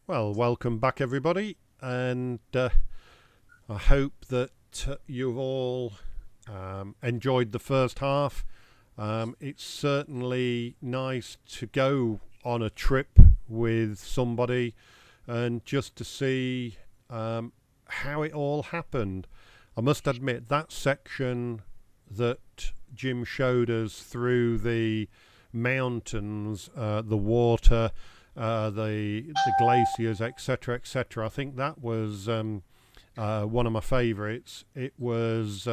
Well, welcome back, everybody, and I hope that you've all enjoyed the first half. It's certainly nice to go on a trip with somebody and just to see how it all happened. I must admit, that section that Jim showed us through the mountains, the water, the glaciers, etc., etc. I think that was one of my favourites. It was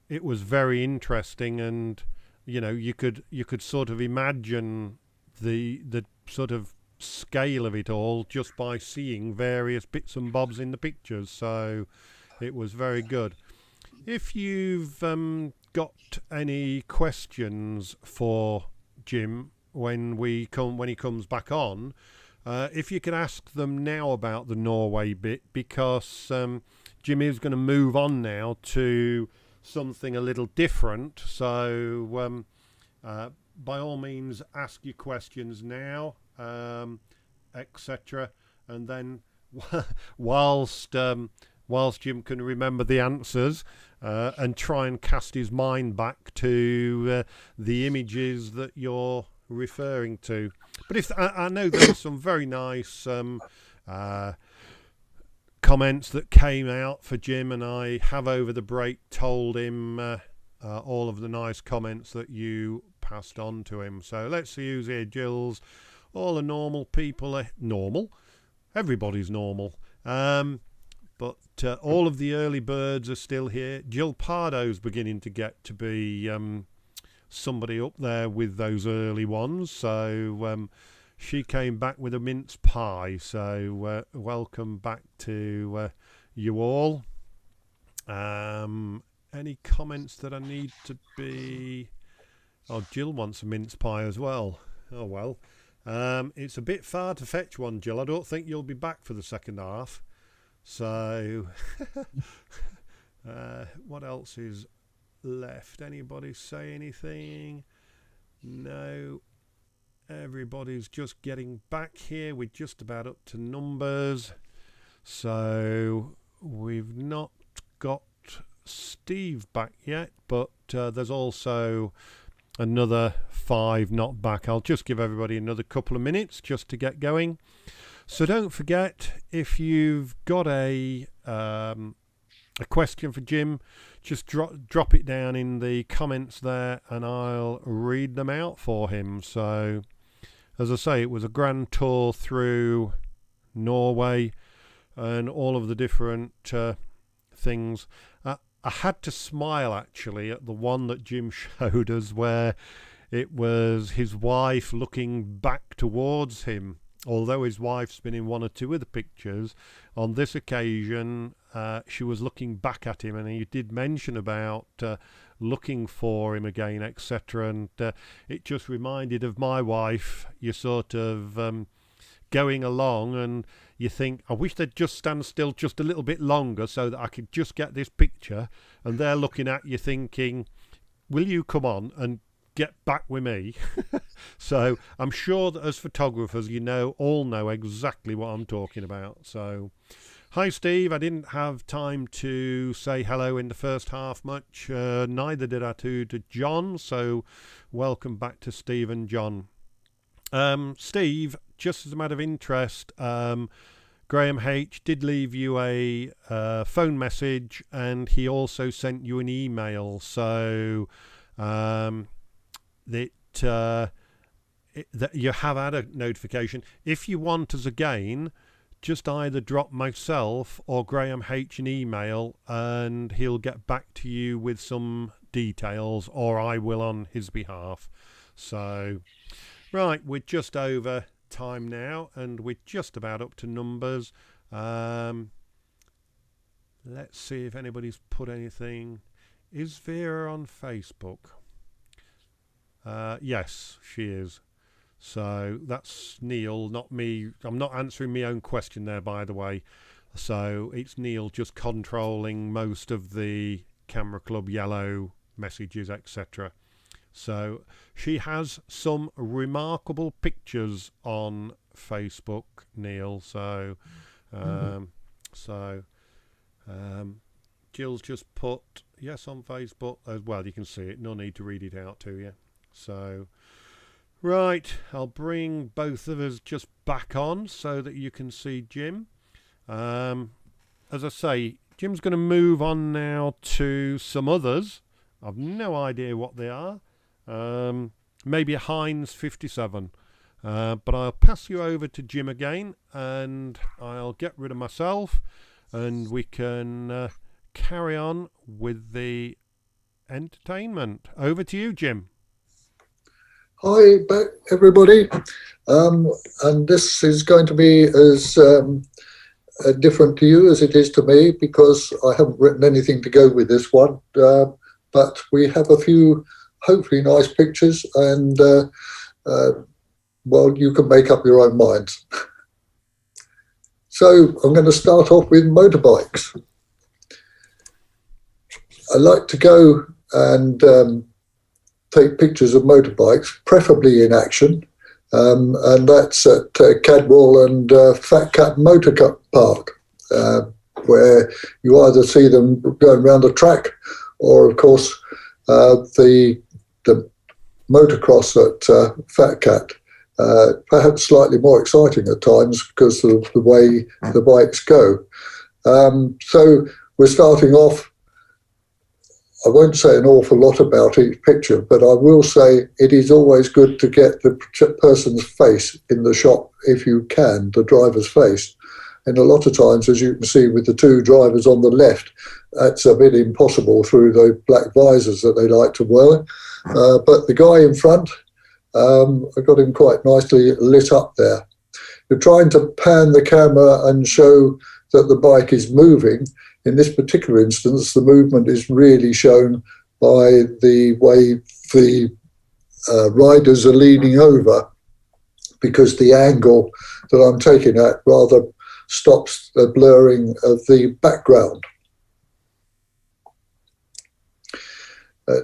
very interesting, and you could sort of imagine the sort of scale of it all just by seeing various bits and bobs in the pictures. So it was very good. If you've got any questions for Jim when he comes back on, if you could ask them now about the Norway bit, because Jim is going to move on now to something a little different. So by all means, ask your questions now, etc. And then whilst Jim can remember the answers and try and cast his mind back to the images that you're referring to. But if I know there were some very nice comments that came out for Jim, and I have over the break told him all of the nice comments that you passed on to him. So let's see who's here. Jill's. All the normal people are normal. Everybody's normal. But all of the early birds are still here. Jill Pardo's beginning to get to be somebody up there with those early ones. So she came back with a mince pie. So welcome back to you all. Any comments that I need to be... Oh, Jill wants a mince pie as well. Oh, well. It's a bit far to fetch one, Jill. I don't think you'll be back for the second half. So, what else is left? Anybody say anything? No. Everybody's just getting back here. We're just about up to numbers. So, we've not got Steve back yet, but there's also another 5 not back. I'll just give everybody another couple of minutes just to get going. So don't forget, if you've got a question for Jim, just drop it down in the comments there, and I'll read them out for him. So, as I say, it was a grand tour through Norway and all of the different things. I had to smile, actually, at the one that Jim showed us, where it was his wife looking back towards him. Although his wife's been in one or two of the pictures, on this occasion she was looking back at him, and he did mention about looking for him again, etc. And it just reminded of my wife. You're sort of going along and you think, I wish they'd just stand still just a little bit longer so that I could just get this picture. And they're looking at you thinking, will you come on and get back with me? So I'm sure that as photographers, all know exactly what I'm talking about. So hi Steve, I didn't have time to say hello in the first half much, neither did I to John, so welcome back to Steve and John. Steve, just as a matter of interest, Graham H did leave you a phone message, and he also sent you an email, so that you have had a notification. If you want us again, just either drop myself or Graham H an email, and he'll get back to you with some details, or I will on his behalf. So, right, we're just over time now, and we're just about up to numbers. Let's see if anybody's put anything. Is Vera on Facebook? Yes, she is. So that's Neil, not me. I'm not answering my own question there, by the way. So it's Neil just controlling most of the Camera Club Yellow messages, etc. So she has some remarkable pictures on Facebook, Neil. So, Jill's just put yes on Facebook as well. You can see it. No need to read it out to you. So, right, I'll bring both of us just back on so that you can see Jim. As I say, Jim's going to move on now to some others. I've no idea what they are. Maybe a Heinz 57. But I'll pass you over to Jim again, and I'll get rid of myself, and we can carry on with the entertainment. Over to you, Jim. Hi, back everybody. And this is going to be as different to you as it is to me, because I haven't written anything to go with this one. But we have a few hopefully nice pictures, and well, you can make up your own minds. So I'm going to start off with motorbikes. I like to go and take pictures of motorbikes, preferably in action, and that's at Cadwell and Fat Cat Motor Park, where you either see them going around the track, or of course the motocross at Fat Cat. Perhaps slightly more exciting at times because of the way the bikes go. So we're starting off. I won't say an awful lot about each picture, but I will say it is always good to get the person's face in the shot if you can, the driver's face. And a lot of times, as you can see with the two drivers on the left, that's a bit impossible through the black visors that they like to wear. But the guy in front, I got him quite nicely lit up there. You're trying to pan the camera and show that the bike is moving. In this particular instance, the movement is really shown by the way the riders are leaning over, because the angle that I'm taking at rather stops the blurring of the background.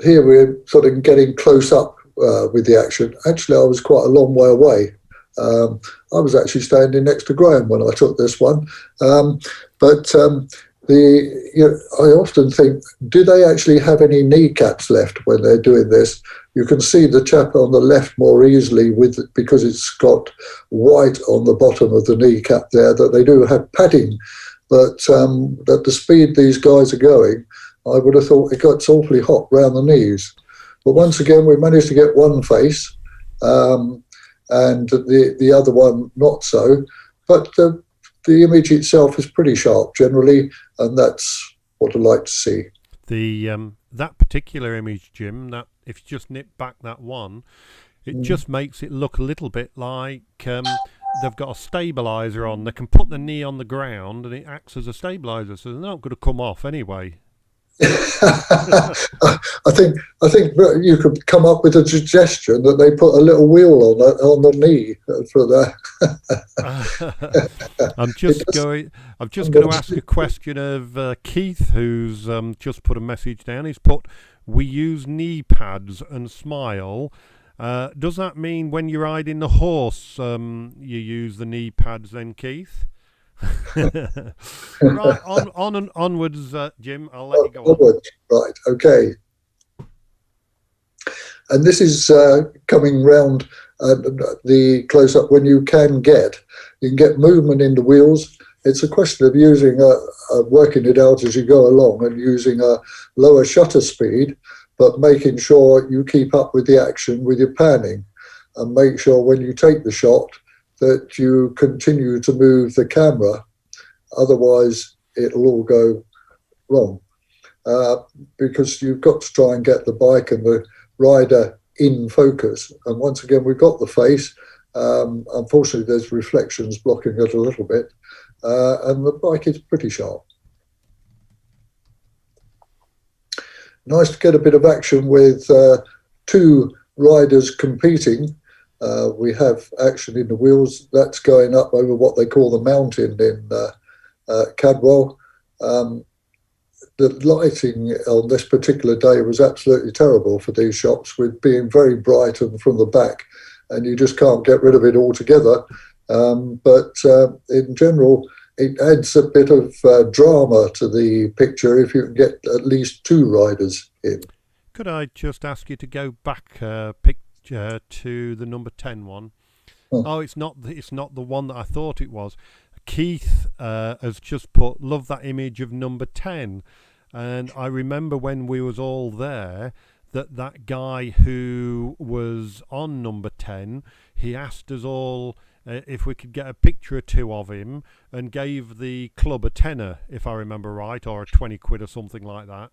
Here we're sort of getting close up with the action. Actually, I was quite a long way away. I was actually standing next to Graham when I took this one. I often think, do they actually have any kneecaps left when they're doing this? You can see the chap on the left more easily because it's got white on the bottom of the kneecap there, that they do have padding. But at the speed these guys are going, I would have thought it gets awfully hot round the knees. But once again, we managed to get one face, and the other one not so. But the image itself is pretty sharp generally, and that's what I like to see. The that particular image, Jim, that if you just nip back that one, it just makes it look a little bit like they've got a stabilizer on. They can put the knee on the ground, and it acts as a stabilizer, so they're not going to come off anyway. I think you could come up with a suggestion that they put a little wheel on the knee for that. I'm just going to ask a question of Keith, who's just put a message down. He's put, "We use knee pads and smile." Does that mean when you're riding the horse, you use the knee pads then, Keith? Right, on and onwards, Jim. I'll let you go onwards. Right, okay. And this is coming round the close-up when you can get movement in the wheels. It's a question of using working it out as you go along and using a lower shutter speed, but making sure you keep up with the action with your panning, and make sure when you take the shot that you continue to move the camera, otherwise it'll all go wrong. Because you've got to try and get the bike and the rider in focus. And once again, we've got the face. Unfortunately, there's reflections blocking it a little bit, and the bike is pretty sharp. Nice to get a bit of action with two riders competing. We have action in the wheels. That's going up over what they call the mountain in Cadwell. The lighting on this particular day was absolutely terrible for these shots, with being very bright and from the back, and you just can't get rid of it altogether. But in general, it adds a bit of drama to the picture if you can get at least two riders in. Could I just ask you to go back picture to the number 10 one? Oh, it's not the one that I thought it was. Keith has just put, love that image of number 10. And I remember when we was all there that guy who was on number 10, he asked us all if we could get a picture or two of him and gave the club a tenner, if I remember right, or a 20 quid or something like that.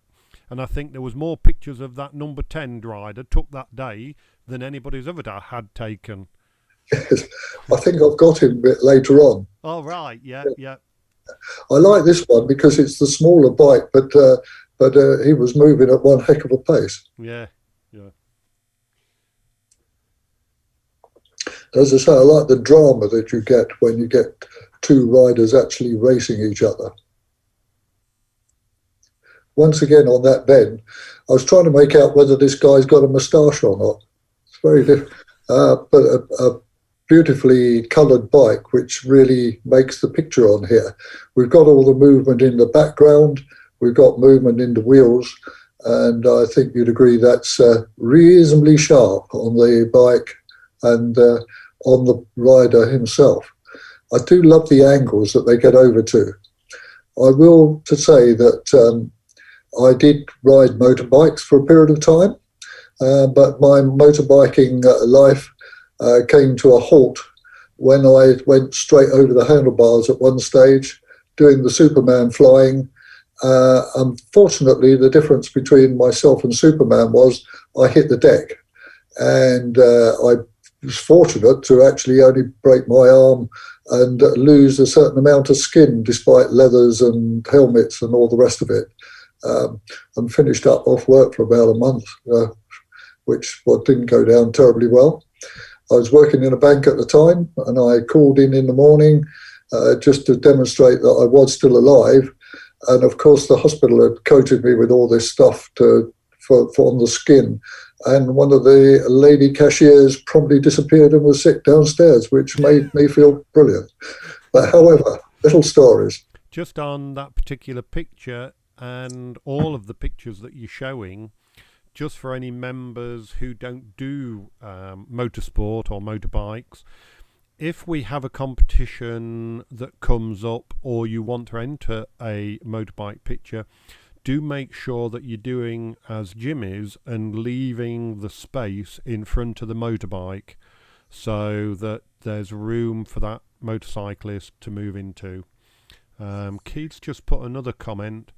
And I think there was more pictures of that number 10 rider took that day than anybody's ever had taken. Yes, I think I've got him a bit later on. Oh, right, yeah. I like this one because it's the smaller bike, but he was moving at one heck of a pace. Yeah. As I say, I like the drama that you get when you get two riders actually racing each other. Once again, on that bend, I was trying to make out whether this guy's got a moustache or not. It's very different, but a beautifully coloured bike, which really makes the picture on here. We've got all the movement in the background, we've got movement in the wheels, and I think you'd agree that's reasonably sharp on the bike and on the rider himself. I do love the angles that they get over to. I will to say that I did ride motorbikes for a period of time, but my motorbiking life came to a halt when I went straight over the handlebars at one stage, doing the Superman flying. Unfortunately, the difference between myself and Superman was I hit the deck, and I was fortunate to actually only break my arm and lose a certain amount of skin despite leathers and helmets and all the rest of it. And finished up off work for about a month, which didn't go down terribly well. I was working in a bank at the time, and I called in the morning just to demonstrate that I was still alive. And of course, the hospital had coated me with all this stuff for on the skin. And one of the lady cashiers promptly disappeared and was sick downstairs, which made me feel brilliant. But however, little stories. Just on that particular picture and all of the pictures that you're showing, just for any members who don't do motorsport or motorbikes, if we have a competition that comes up or you want to enter a motorbike picture, do make sure that you're doing as Jim is and leaving the space in front of the motorbike so that there's room for that motorcyclist to move into. Keith's just put another comment.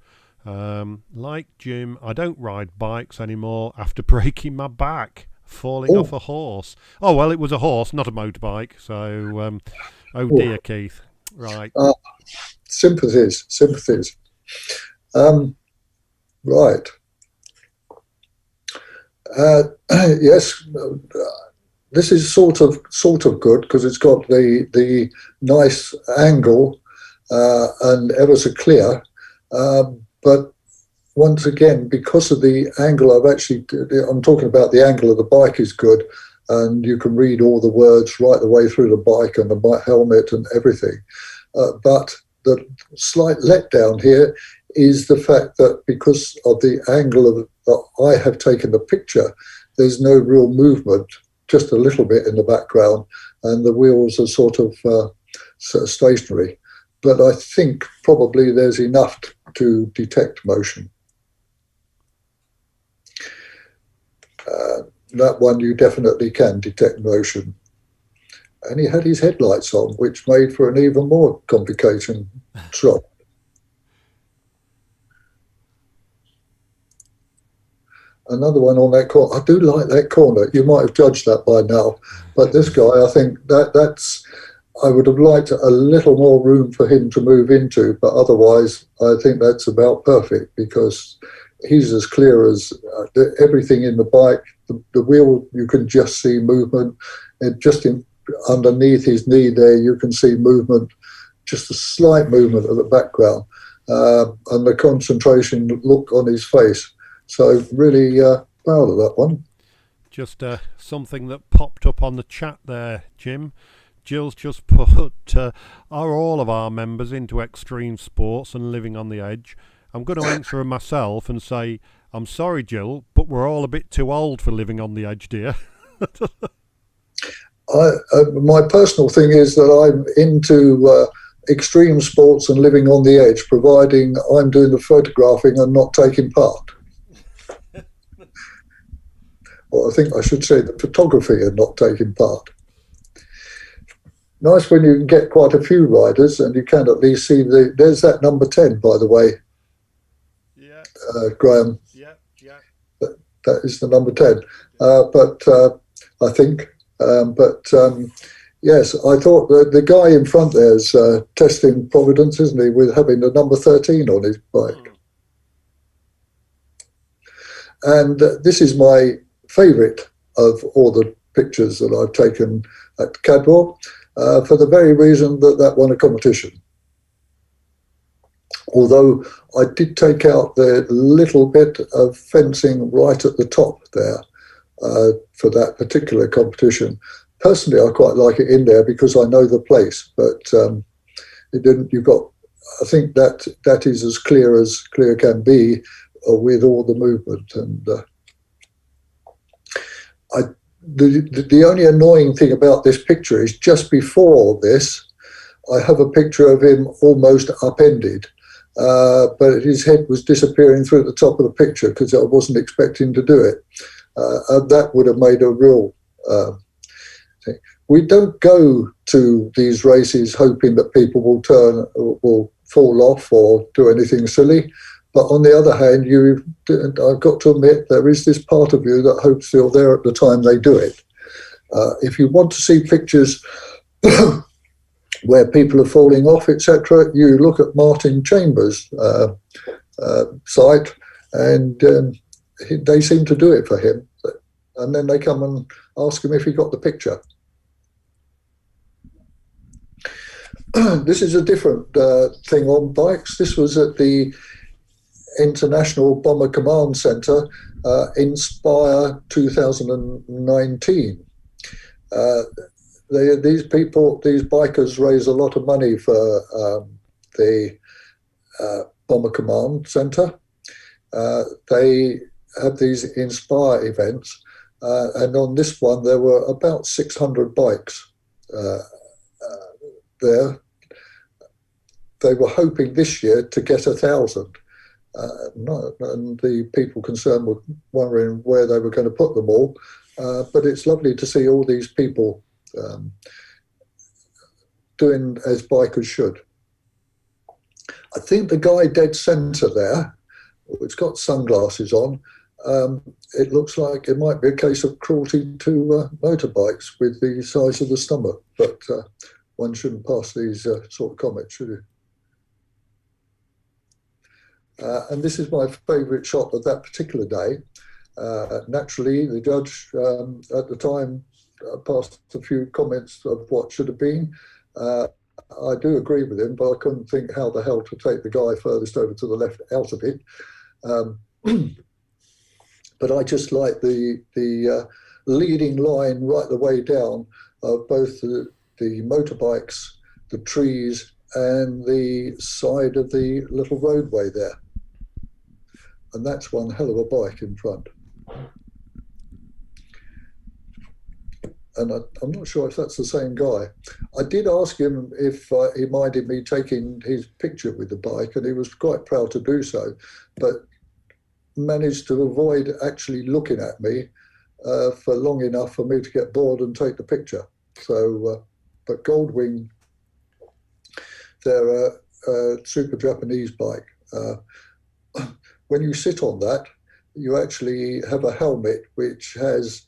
Like Jim, I don't ride bikes anymore after breaking my back falling off a horse. Oh, well, it was a horse, not a motorbike. So, oh dear, Keith. Right. Sympathies. Right. Yes, this is sort of good because it's got the nice angle and ever so clear. But once again, because of the angle, I'm talking about the angle of the bike is good, and you can read all the words right the way through the bike and the helmet and everything. But the slight letdown here is the fact that because of the angle that I have taken the picture, there's no real movement, just a little bit in the background, and the wheels are sort of stationary. But I think probably there's enough to detect motion. That one you definitely can detect motion. And he had his headlights on, which made for an even more complicated shot. Another one on that corner. I do like that corner. You might have judged that by now. But this guy, I think that's... I would have liked a little more room for him to move into, but otherwise I think that's about perfect because he's as clear as everything in the bike. The wheel, you can just see movement. And just underneath his knee there, you can see movement, just a slight movement at the background, and the concentration look on his face. So really proud of that one. Just something that popped up on the chat there, Jim. Jill's just put, are all of our members into extreme sports and living on the edge? I'm going to answer her myself and say, I'm sorry, Jill, but we're all a bit too old for living on the edge, dear. My personal thing is that I'm into extreme sports and living on the edge, providing I'm doing the photographing and not taking part. Or I think I should say the photography and not taking part. Nice when you can get quite a few riders and you can at least see there's that number 10, by the way. Yeah. Graham. Yeah. That is the number 10. I think. Yes, I thought the guy in front there's testing Providence, isn't he, with having the number 13 on his bike. And this is my favourite of all the pictures that I've taken at Cadwell, for the very reason that won a competition. Although I did take out the little bit of fencing right at the top there for that particular competition. Personally, I quite like it in there because I know the place, but it didn't. You've got, I think that is as clear can be with all the movement. And the only annoying thing about this picture is just before this, I have a picture of him almost upended, but his head was disappearing through the top of the picture because I wasn't expecting to do it. And that would have made a real thing. We don't go to these races hoping that people will fall off or do anything silly. But on the other hand, I've got to admit, there is this part of you that hopes you're there at the time they do it. If you want to see pictures where people are falling off, etc., you look at Martin Chambers' site, and they seem to do it for him. And then they come and ask him if he got the picture. This is a different thing on bikes. This was at the International Bomber Command Centre, Inspire 2019. These bikers raise a lot of money for the Bomber Command Centre. They have these Inspire events, and on this one there were about 600 bikes there. They were hoping this year to get 1,000. And the people concerned were wondering where they were going to put them all. But it's lovely to see all these people doing as bikers should. I think the guy dead centre there, who's got sunglasses on, it looks like it might be a case of cruelty to motorbikes with the size of the stomach. But one shouldn't pass these sort of comments, should you? And this is my favourite shot of that particular day. Naturally, the judge at the time passed a few comments of what should have been. I do agree with him, but I couldn't think how the hell to take the guy furthest over to the left out of it. But I just like the leading line right the way down of both the motorbikes, the trees, and the side of the little roadway there. And that's one hell of a bike in front. And I'm not sure if that's the same guy. I did ask him if he minded me taking his picture with the bike, and he was quite proud to do so, but managed to avoid actually looking at me for long enough for me to get bored and take the picture. So, but Goldwing, they're a super Japanese bike. When you sit on that, you actually have a helmet which has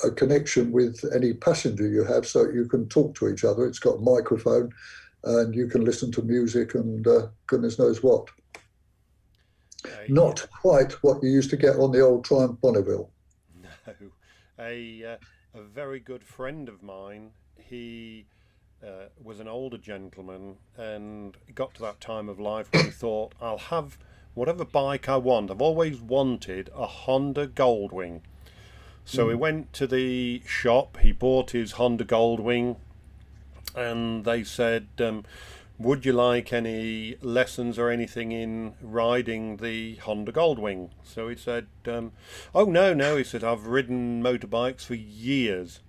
a connection with any passenger you have, so you can talk to each other. It's got a microphone, and you can listen to music and goodness knows what. Not quite what you used to get on the old Triumph Bonneville. No, a very good friend of mine, he was an older gentleman and got to that time of life where he thought, I'll have whatever bike I want. I've always wanted a Honda Goldwing. So he went to the shop, he bought his Honda Goldwing, and they said, would you like any lessons or anything in riding the Honda Goldwing? So he said, oh, no. He said, I've ridden motorbikes for years.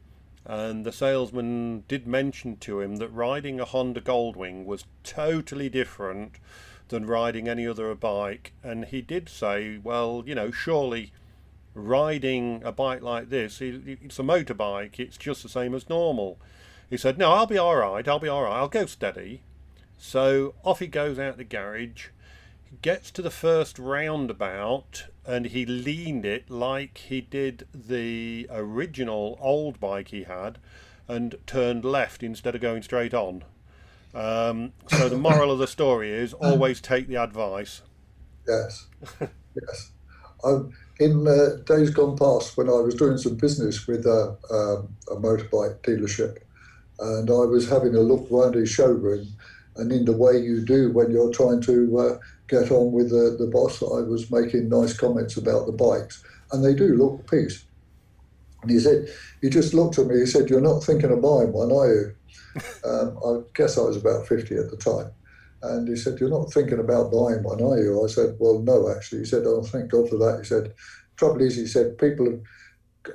And the salesman did mention to him that riding a Honda Goldwing was totally different than riding any other bike. And he did say, well, surely riding a bike like this, it's a motorbike, it's just the same as normal. He said, no, I'll be all right, I'll go steady. So off he goes out the garage, gets to the first roundabout, and he leaned it like he did the original old bike he had, and turned left instead of going straight on. So the moral of the story is always take the advice. Yes, yes. In days gone past, when I was doing some business with a motorbike dealership, and I was having a look around his showroom, and in the way you do when you're trying to get on with the boss, I was making nice comments about the bikes, and they do look a piece. And he just looked at me, he said, you're not thinking of buying one, are you? I guess I was about 50 at the time. And he said, you're not thinking about buying one, are you? I said, well, no, actually. He said, oh, thank God for that. He said, trouble is, he said, people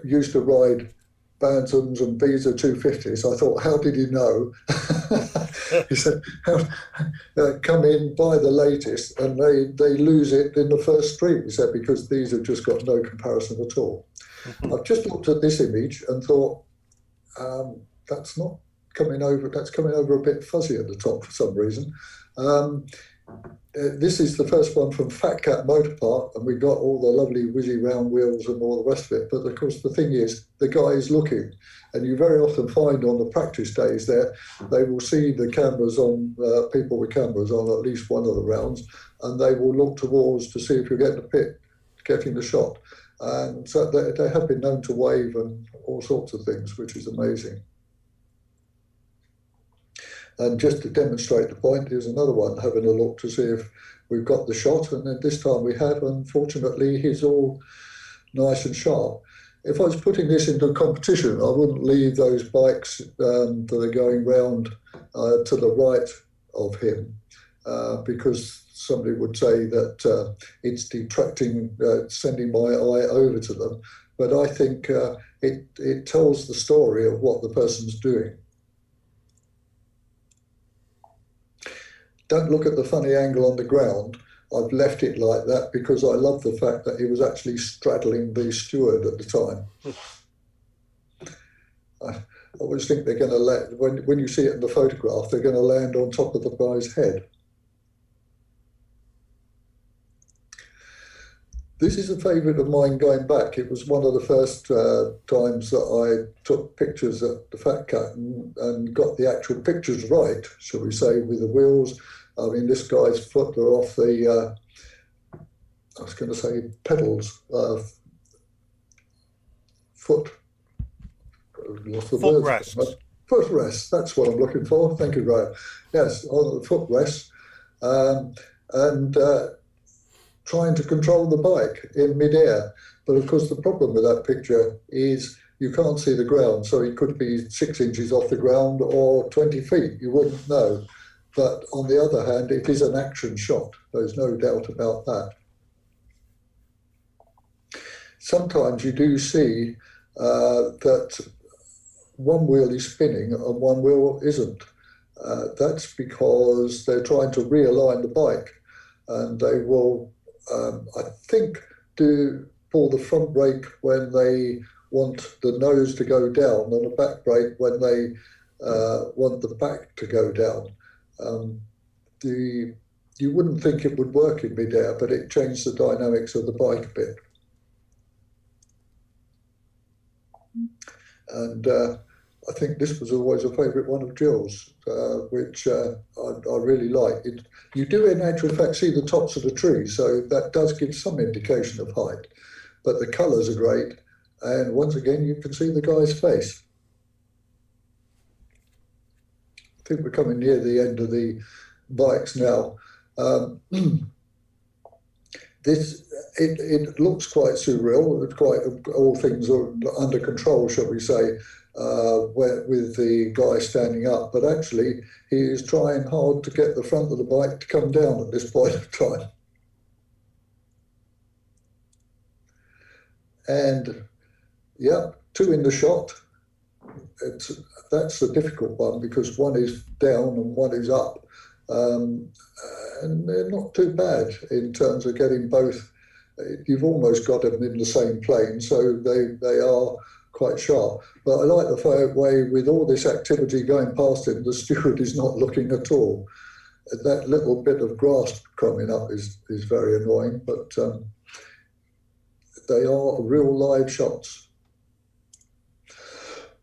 used to ride Bantams and Visa 250s. I thought, how did he know? He said, come in, buy the latest, and they lose it in the first street. He said, because these have just got no comparison at all. I've just looked at this image and thought, that's not coming over, that's coming over a bit fuzzy at the top for some reason. This is the first one from Fat Cat Motor Park, and we got all the lovely whizzy round wheels and all the rest of it. But of course, the thing is, the guy is looking, and you very often find on the practice days there, they will see the cameras on, people with cameras on at least one of the rounds, and they will look towards to see if you get the pit, getting the shot. And so they have been known to wave and all sorts of things, which is amazing. And just to demonstrate the point, here's another one, having a look to see if we've got the shot. And then this time we have, unfortunately, he's all nice and sharp. If I was putting this into a competition, I wouldn't leave those bikes that are going round to the right of him, because somebody would say that it's detracting, sending my eye over to them. But I think it tells the story of what the person's doing. Don't look at the funny angle on the ground. I've left it like that because I love the fact that he was actually straddling the steward at the time. I always think they're going to when you see it in the photograph, they're going to land on top of the guy's head. This is a favourite of mine going back. It was one of the first times that I took pictures at the Fat Cat and got the actual pictures right, shall we say, with the wheels. I mean, this guy's foot are off the, I was going to say pedals, Footrests. Footrests, that's what I'm looking for. Thank you, Graham. Yes, on the footrests. And trying to control the bike in midair. But of course, the problem with that picture is you can't see the ground. So it could be 6 inches off the ground or 20 feet. You wouldn't know. But on the other hand, it is an action shot. There's no doubt about that. Sometimes you do see that one wheel is spinning and one wheel isn't. That's because they're trying to realign the bike, and they will, I think, pull the front brake when they want the nose to go down and the back brake when they want the back to go down. You wouldn't think it would work in midair, but it changed the dynamics of the bike a bit. And I think this was always a favourite one of Jill's, which I really like. You do, in actual fact, see the tops of the trees, so that does give some indication of height. But the colours are great, and once again, you can see the guy's face. I think we're coming near the end of the bikes now. it looks quite surreal. It's quite all things are under control, shall we say, with the guy standing up. But actually, he is trying hard to get the front of the bike to come down at this point of time. And yeah, two in the shot. That's a difficult one because one is down and one is up. And they're not too bad in terms of getting both. You've almost got them in the same plane, so they are quite sharp. But I like the way, with all this activity going past him, the steward is not looking at all. That little bit of grass coming up is very annoying, but they are real live shots.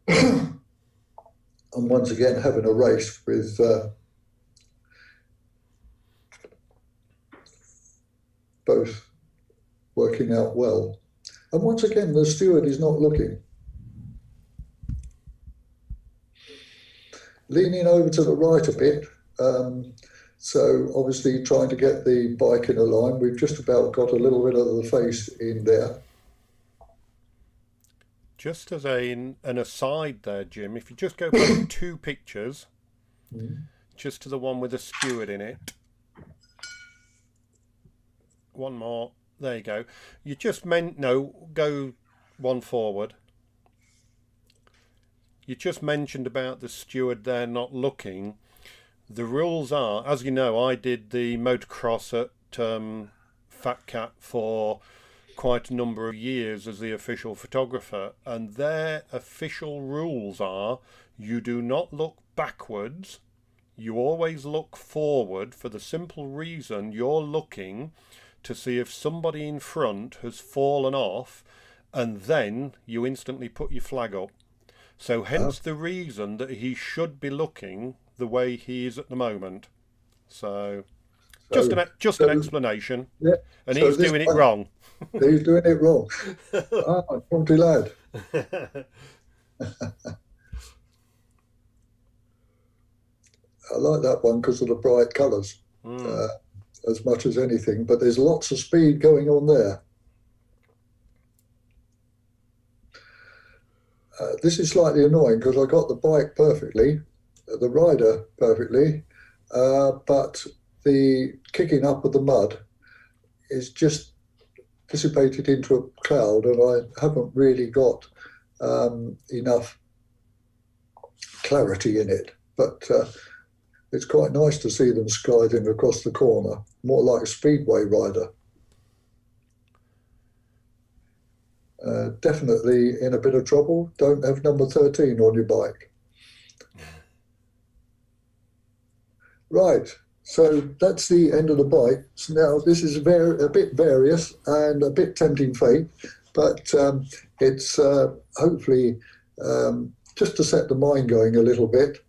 And once again, having a race with both working out well. And once again, the steward is not looking. Leaning over to the right a bit, so obviously trying to get the bike in a line. We've just about got a little bit of the face in there. Just as an aside there, Jim, if you just go back 2 pictures, just to the one with the steward in it. One more. There you go. You just go one forward. You just mentioned about the steward there not looking. The rules are, as you know, I did the motocross at Fat Cat for quite a number of years as the official photographer, and their official rules are you do not look backwards, you always look forward, for the simple reason you're looking to see if somebody in front has fallen off, and then you instantly put your flag up. So hence the reason that he should be looking the way he is at the moment. So just an explanation. Yeah, and he's doing it wrong. He's doing it wrong. Naughty lad. I like that one because of the bright colours, as much as anything. But there's lots of speed going on there. This is slightly annoying because I got the bike perfectly, the rider perfectly, but the kicking up of the mud is just dissipated into a cloud, and I haven't really got enough clarity in it. But it's quite nice to see them skiding across the corner, more like a speedway rider. Definitely in a bit of trouble. Don't have number 13 on your bike. Right, so that's the end of the bike. So now this is a bit various and a bit tempting fate, but it's hopefully just to set the mind going a little bit.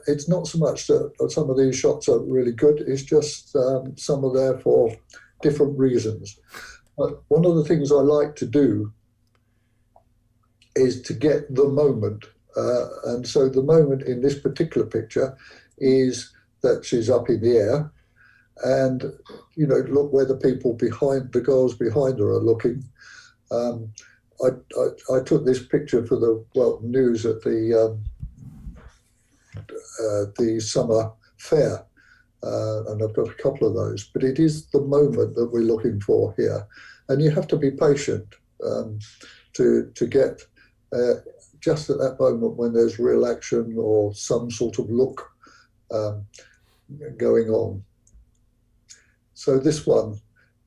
It's not so much that some of these shots are really good, it's just some are there for different reasons. But one of the things I like to do is to get the moment. And so the moment in this particular picture is that she's up in the air, and, you know, look where the people behind, the girls behind her are looking. I took this picture for the news at the summer fair. And I've got a couple of those, but it is the moment that we're looking for here, and you have to be patient to get just at that moment when there's real action or some sort of look going on. So this one,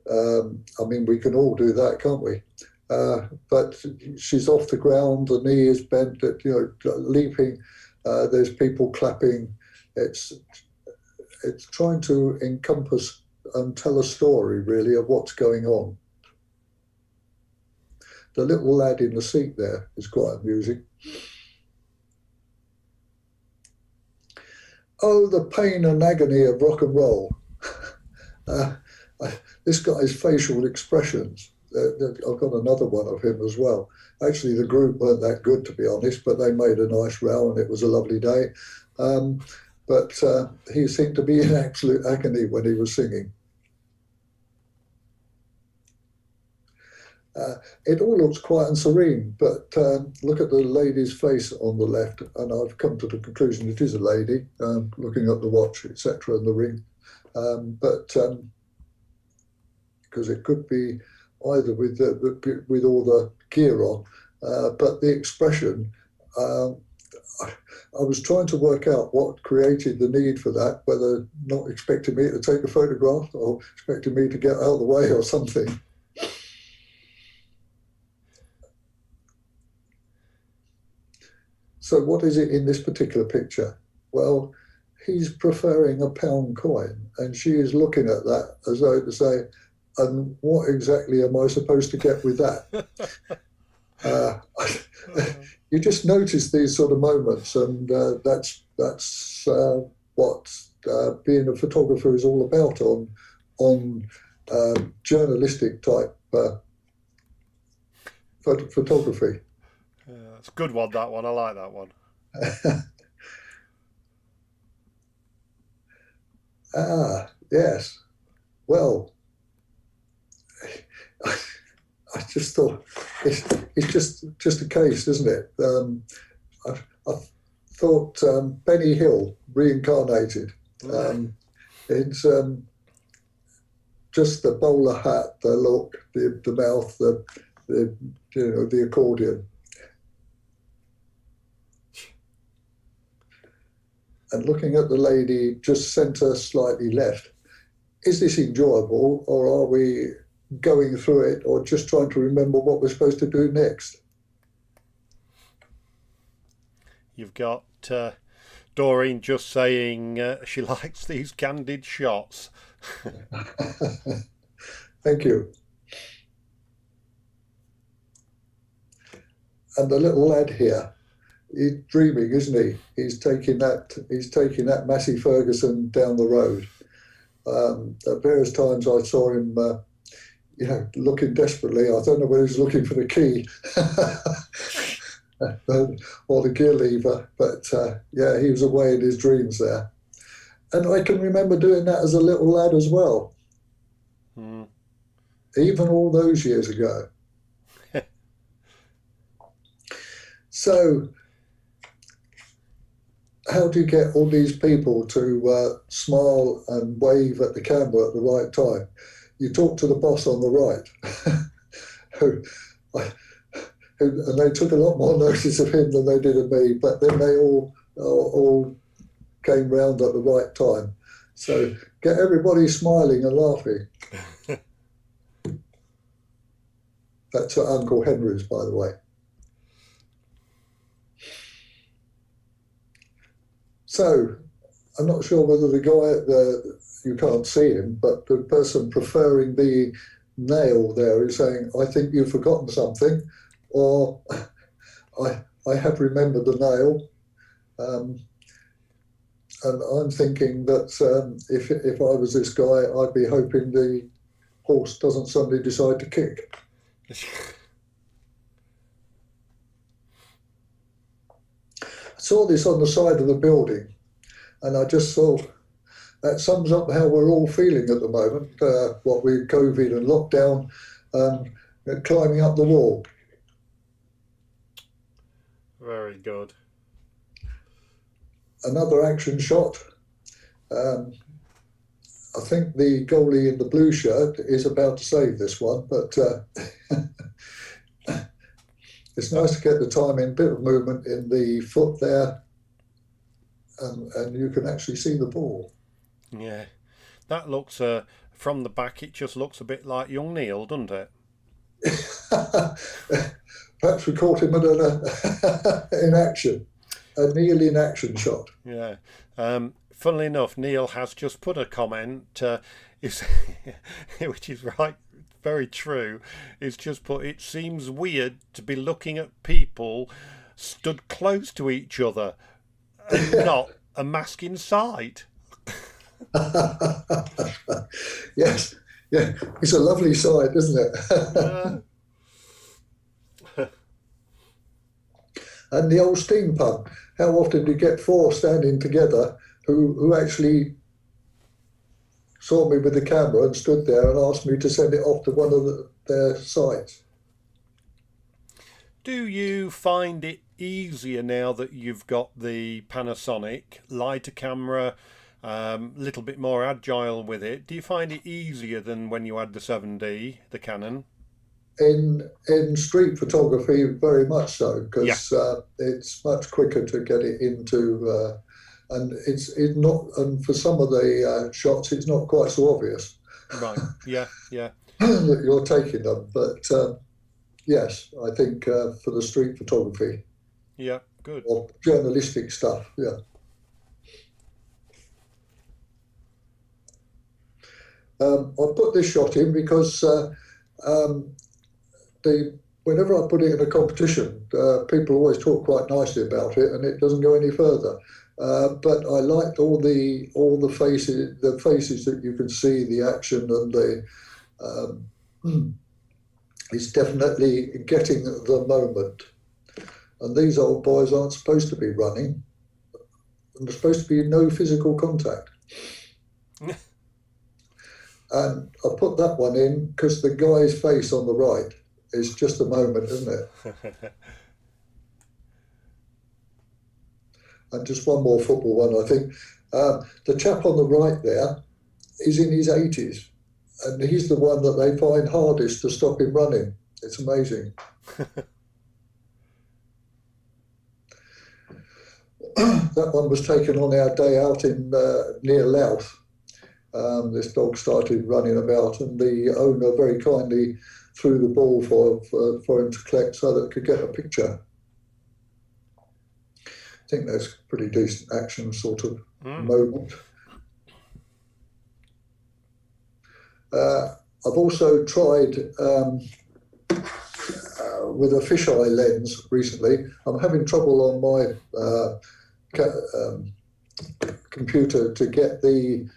I mean, we can all do that, can't we? But she's off the ground, the knee is bent, you know, leaping. There's people clapping. It's trying to encompass and tell a story, really, of what's going on. The little lad in the seat there is quite amusing. Oh, the pain and agony of rock and roll. This guy's facial expressions. I've got another one of him as well. Actually, the group weren't that good, to be honest, but they made a nice row and it was a lovely day. But he seemed to be in absolute agony when he was singing. It all looks quiet and serene, but look at the lady's face on the left, and I've come to the conclusion it is a lady, looking at the watch, etc., and the ring. But because it could be either with all the gear on, but the expression. I was trying to work out what created the need for that, whether not expecting me to take a photograph or expecting me to get out of the way or something. So what is it in this particular picture? Well, he's preferring a pound coin, and she is looking at that as though to say, and what exactly am I supposed to get with that? You just notice these sort of moments, and that's what being a photographer is all about on journalistic type photography. It's a good one, that one. I like that one. Yes. Well, I just thought it's just a case, isn't it? I thought Benny Hill reincarnated. It's just the bowler hat, the look, the mouth, the accordion. And looking at the lady just centre slightly left, is this enjoyable, or are we going through it, or just trying to remember what we're supposed to do next? You've got Doreen just saying she likes these candid shots. Thank you. And the little lad here, he's dreaming, isn't he? He's taking that Massey Ferguson down the road. At various times I saw him, looking desperately. I don't know whether he's looking for the key or the gear lever, but he was away in his dreams there. And I can remember doing that as a little lad as well, even all those years ago. So, how do you get all these people to smile and wave at the camera at the right time? You talk to the boss on the right, and they took a lot more notice of him than they did of me, but then they all came round at the right time. So get everybody smiling and laughing. That's at Uncle Henry's, by the way. So I'm not sure whether the guy, you can't see him, but the person preferring the nail there is saying, I think you've forgotten something, or I have remembered the nail. And I'm thinking that if I was this guy, I'd be hoping the horse doesn't suddenly decide to kick. I saw this on the side of the building, and I just thought that sums up how we're all feeling at the moment, what with COVID and lockdown, climbing up the wall. Very good. Another action shot. I think the goalie in the blue shirt is about to save this one, but it's nice to get the timing, bit of movement in the foot there, and you can actually see the ball. Yeah, that looks, from the back, it just looks a bit like young Neil, doesn't it? Perhaps we caught him in action, a Neil in action shot. Yeah. Funnily enough, Neil has just put a comment, which is right, very true. It's just put, it seems weird to be looking at people stood close to each other and not a mask in sight. Yes, yeah, it's a lovely sight, isn't it? And the old steampunk, how often do you get four standing together who actually saw me with the camera and stood there and asked me to send it off to one of their sites? Do you find it easier now that you've got the Panasonic lighter camera, a little bit more agile with it? Do you find it easier than when you had the 7D, the Canon? In street photography, very much so, Yeah, because it's much quicker to get it into, and it's not, and for some of the shots, it's not quite so obvious right. Yeah, yeah, that you're taking them. But yes, I think for the street photography yeah. Good. or journalistic stuff, yeah. I put this shot in because um, whenever I put it in a competition, people always talk quite nicely about it, and it doesn't go any further. But I liked all the faces that you can see, the action, and the it's definitely getting the moment. And these old boys aren't supposed to be running, and there's supposed to be no physical contact. And I put that one in because the guy's face on the right is just a moment, isn't it? And just one more football one, I think. The chap on the right there is in his 80s, and he's the one that they find hardest to stop him running. It's amazing. That one was taken on our day out in near Louth. This dog started running about, and the owner very kindly threw the ball for him to collect so that it could get a picture. I think that's pretty decent action sort of moment. I've also tried with a fisheye lens recently. I'm having trouble on my computer to get the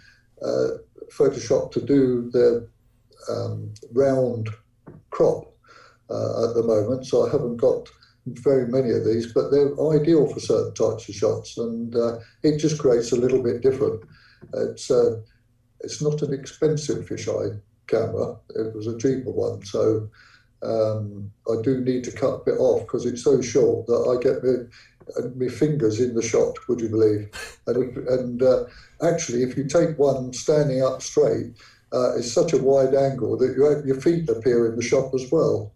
Photoshop to do the round crop at the moment, so I haven't got very many of these, but they're ideal for certain types of shots, and it just creates a little bit different. It's not an expensive fisheye camera, it was a cheaper one, so I do need to cut a bit off because it's so short that I get my fingers in the shot, would you believe? And actually, if you take one standing up straight, it's such a wide angle that your feet appear in the shot as well.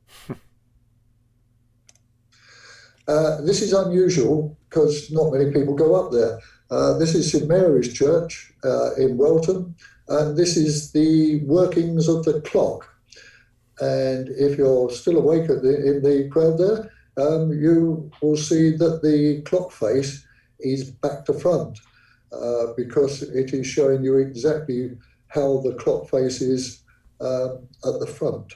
This is unusual because not many people go up there. This is St Mary's Church in Welton, and this is the workings of the clock. And if you're still awake in the crowd there, you will see that the clock face is back to front because it is showing you exactly how the clock face is at the front.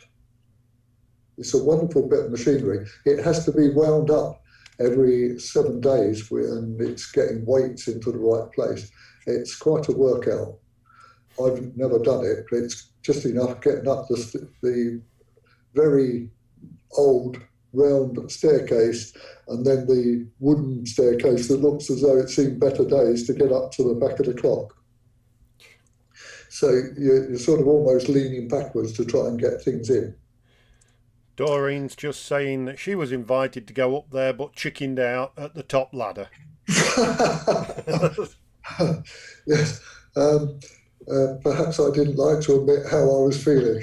It's a wonderful bit of machinery. It has to be wound up every 7 days and it's getting weights into the right place. It's quite a workout. I've never done it, but it's just enough getting up the very old round staircase and then the wooden staircase that looks as though it's seen better days to get up to the back of the clock. So you're sort of almost leaning backwards to try and get things in. Doreen's just saying that she was invited to go up there but chickened out at the top ladder. Yes. Perhaps I didn't like to admit how I was feeling.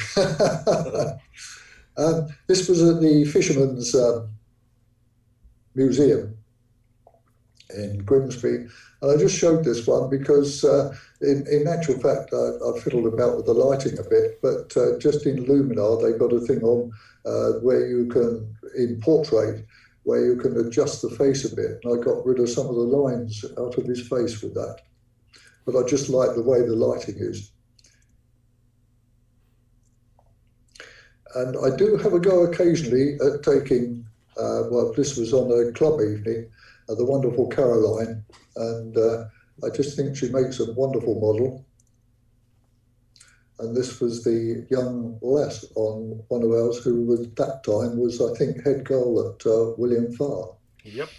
This was at the Fisherman's Museum in Grimsby, and I just showed this one because in actual fact I fiddled about with the lighting a bit, but just in Luminar they've got a thing on where you can, in portrait, where you can adjust the face a bit, and I got rid of some of the lines out of his face with that. But I just like the way the lighting is. And I do have a go occasionally at taking, well, this was on a club evening, the wonderful Caroline, and I just think she makes a wonderful model. And this was the young lass on one of ours who was, that time was, I think, head girl at William Farr. Yep.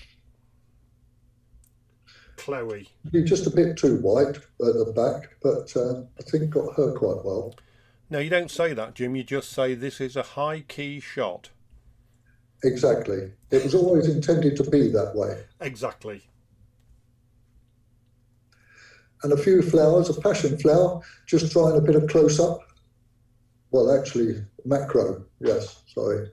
Chloe. She's just a bit too white at the back, but I think got her quite well. No, you don't say that, Jim. You just say this is a high key shot. exactly. It was always intended to be that way. Exactly. And a few flowers, a passion flower, just trying a bit of close up. Well, actually, macro, yes, sorry.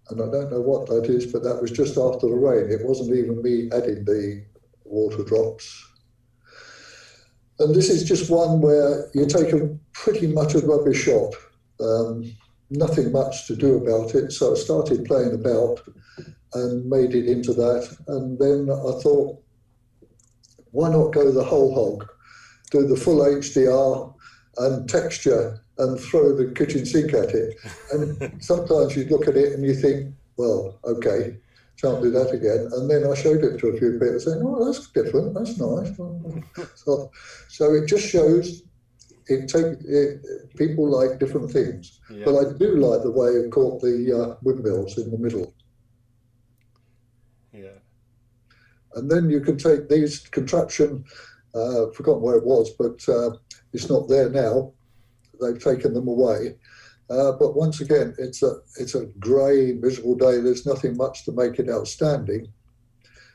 And I don't know what that is, but that was just after the rain. It wasn't even me adding the water drops. And this is just one where you take a pretty much a rubbish shot, nothing much to do about it. So I started playing about and made it into that. And then I thought, why not go the whole hog, do the full HDR and texture and throw the kitchen sink at it. And sometimes you look at it and you think, well, okay, shan't do that again. And then I showed it to a few people saying, oh, that's different, that's nice. So it just shows people like different things. Yeah. But I do like the way it caught the windmills in the middle. Yeah. And then you can take these contraption, forgotten where it was, but it's not there now. They've taken them away. But once again, it's a grey, miserable day. There's nothing much to make it outstanding.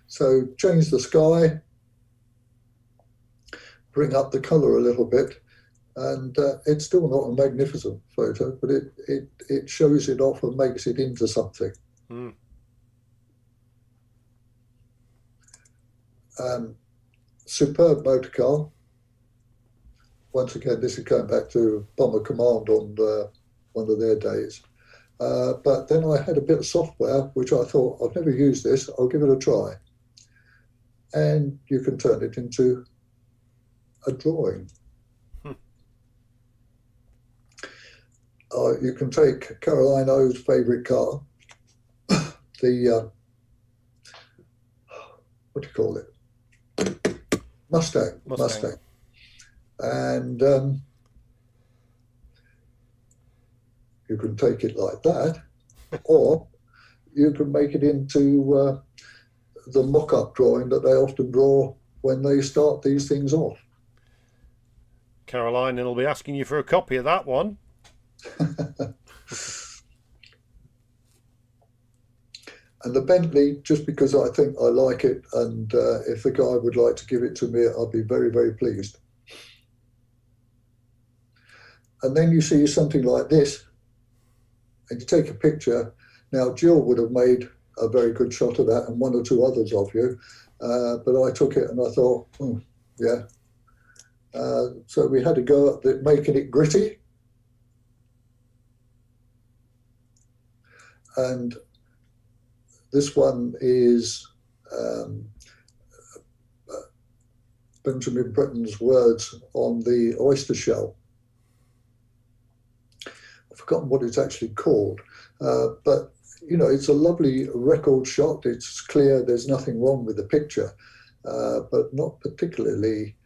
So change the sky, bring up the colour a little bit, and it's still not a magnificent photo, but it shows it off and makes it into something. Mm. Superb motor car. Once again, this is going back to Bomber Command on one of their days. But then I had a bit of software, which I thought, I've never used this, I'll give it a try. And you can turn it into a drawing. You can take Caroline O's favourite car, the, what do you call it? Mustang. And you can take it like that, or you can make it into the mock-up drawing that they often draw when they start these things off. Caroline will be asking you for a copy of that one. And the Bentley, just because I think I like it, and if the guy would like to give it to me, I'd be very, very pleased. And then you see something like this, and you take a picture. Now, Jill would have made a very good shot of that, and one or two others of you, but I took it and I thought, yeah. So we had to go at making it gritty. And this one is Benjamin Britten's words on the oyster shell. I've forgotten what it's actually called, but you know, it's a lovely record shot. It's clear, there's nothing wrong with the picture, but not particularly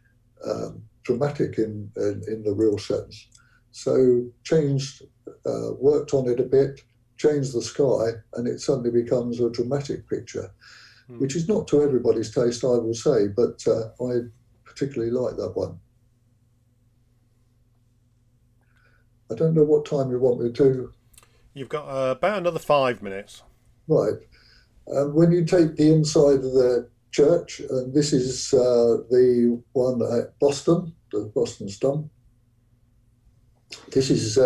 dramatic in the real sense. So changed, worked on it a bit, changed the sky, and it suddenly becomes a dramatic picture, which is not to everybody's taste, I will say, but I particularly like that one. I don't know what time you want me to. You've got about another 5 minutes. Right. When you take the inside of the church, and this is the one at Boston, the Boston Stump. This is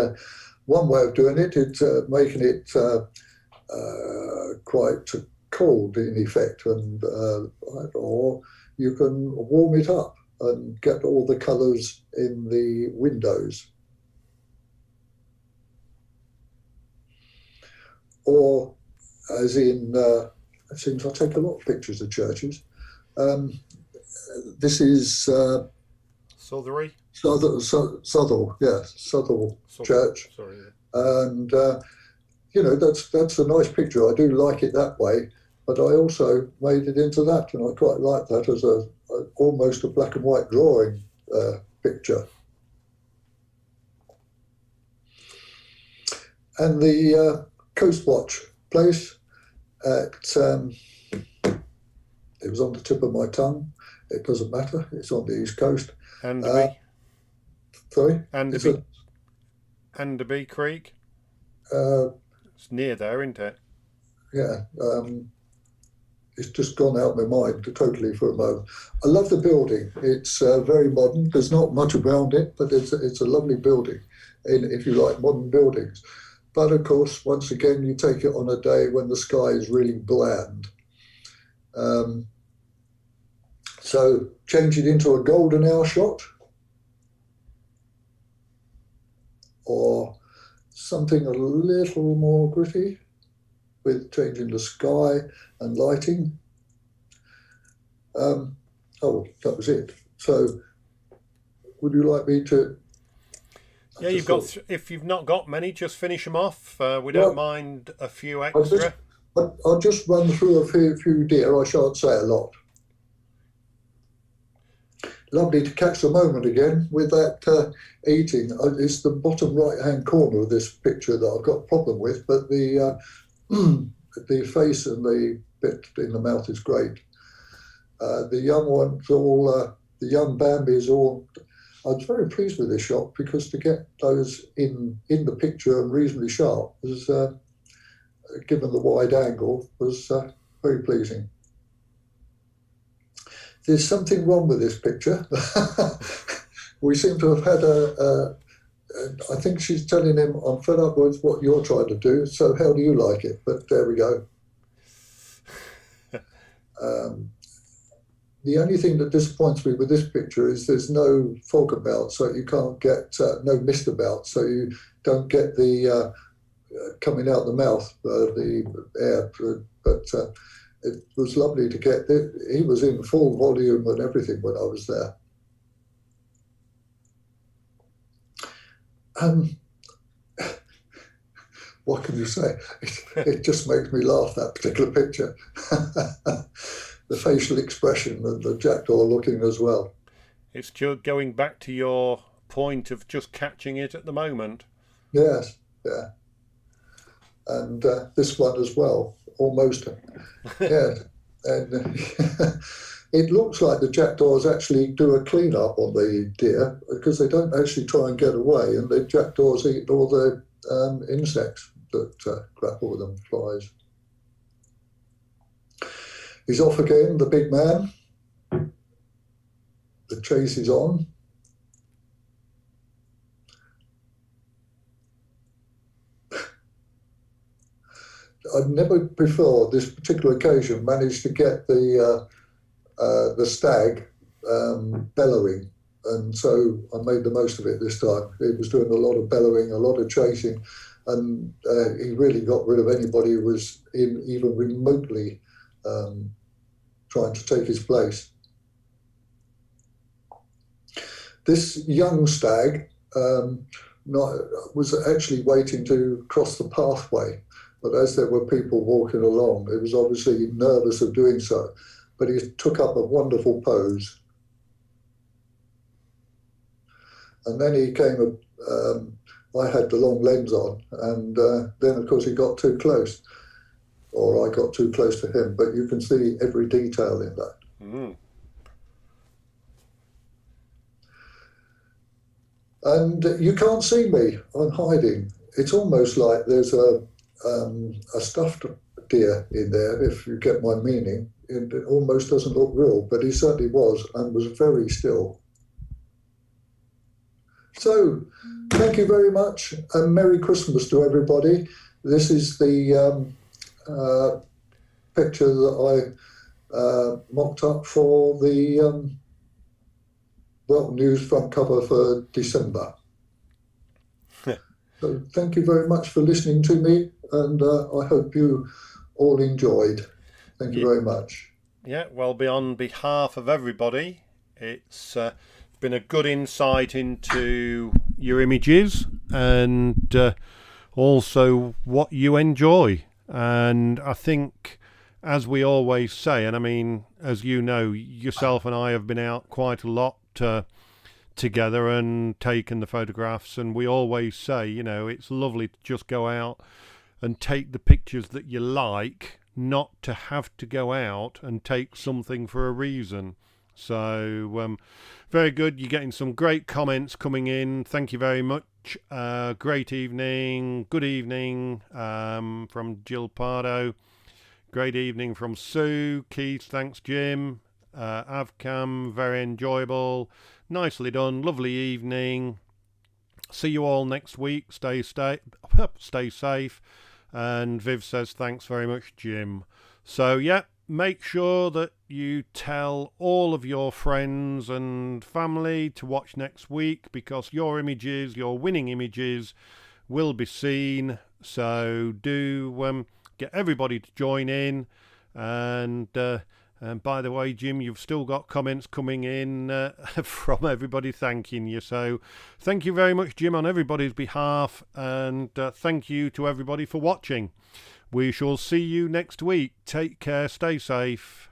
one way of doing it. It's making it quite cold in effect, and or you can warm it up and get all the colours in the windows. Or, as in, it seems I take a lot of pictures of churches. This is Southall, yeah, Southall Church. Sorry. And you know, that's a nice picture. I do like it that way, but I also made it into that, and I quite like that as almost a black and white drawing picture. And the Coast Watch place at it was on the tip of my tongue. It doesn't matter. It's on the East Coast. Enderby. Sorry? Enderby Creek. It's near there, isn't it? Yeah, it's just gone out of my mind totally for a moment. I love the building. It's very modern. There's not much around it, but it's a lovely building, if you like modern buildings. But of course, once again, you take it on a day when the sky is really bland. So change it into a golden hour shot or something a little more gritty with changing the sky and lighting. Oh, that was it. So would you like me to? Yeah, you've got. If you've not got many, just finish them off. We don't mind a few extra. I'll just run through a few deer. I shan't say a lot. Lovely to catch the moment again with that eating. It's the bottom right-hand corner of this picture that I've got a problem with, but the face and the bit in the mouth is great. The young ones, the young Bambies, all. I was very pleased with this shot because to get those in the picture and reasonably sharp was, given the wide angle, was very pleasing. There's something wrong with this picture. We seem to have had I think she's telling him, I'm fed up with what you're trying to do, so how do you like it? But there we go. The only thing that disappoints me with this picture is there's no fog about, so you can't get, no mist about, so you don't get the coming out the mouth, the air. But it was lovely to get it. He was in full volume and everything when I was there. What can you say? It just makes me laugh, that particular picture. The facial expression and the jackdaw looking as well. It's just going back to your point of just catching it at the moment. Yes, yeah. And this one as well, almost. Yeah. And it looks like the jackdaws actually do a clean up on the deer because they don't actually try and get away, and the jackdaws eat all the insects that grapple with them, flies. He's off again, the big man. The chase is on. I'd never before this particular occasion managed to get the stag bellowing, and so I made the most of it this time. He was doing a lot of bellowing, a lot of chasing, and he really got rid of anybody who was even remotely trying to take his place. This young stag was actually waiting to cross the pathway, but as there were people walking along, it was obviously nervous of doing so, but he took up a wonderful pose. And then he came, I had the long lens on, and then of course he got too close, or I got too close to him, but you can see every detail in that. Mm. And you can't see me, I'm hiding. It's almost like there's a stuffed deer in there, if you get my meaning. It almost doesn't look real, but he certainly was, and was very still. So, thank you very much, and Merry Christmas to everybody. This is the picture that I mocked up for the News front cover for December. So thank you very much for listening to me, and I hope you all enjoyed. Thank you very much. Yeah, well, on behalf of everybody, it's been a good insight into your images and also what you enjoy. And I think, as we always say, and I mean, as you know, yourself and I have been out quite a lot together and taken the photographs, and we always say, you know, it's lovely to just go out and take the pictures that you like, not to have to go out and take something for a reason. So very good. You're getting some great comments coming in. Thank you very much. Great evening. Good evening from Jill Pardo. Great evening from Sue. Keith, thanks Jim. Avcam, very enjoyable. Nicely done. Lovely evening. See you all next week. Stay safe. And Viv says thanks very much, Jim. So yeah, make sure that you tell all of your friends and family to watch next week, because your images, your winning images, will be seen. So do get everybody to join in. And by the way, Jim, you've still got comments coming in from everybody thanking you. So thank you very much, Jim, on everybody's behalf. And thank you to everybody for watching. We shall see you next week. Take care. Stay safe.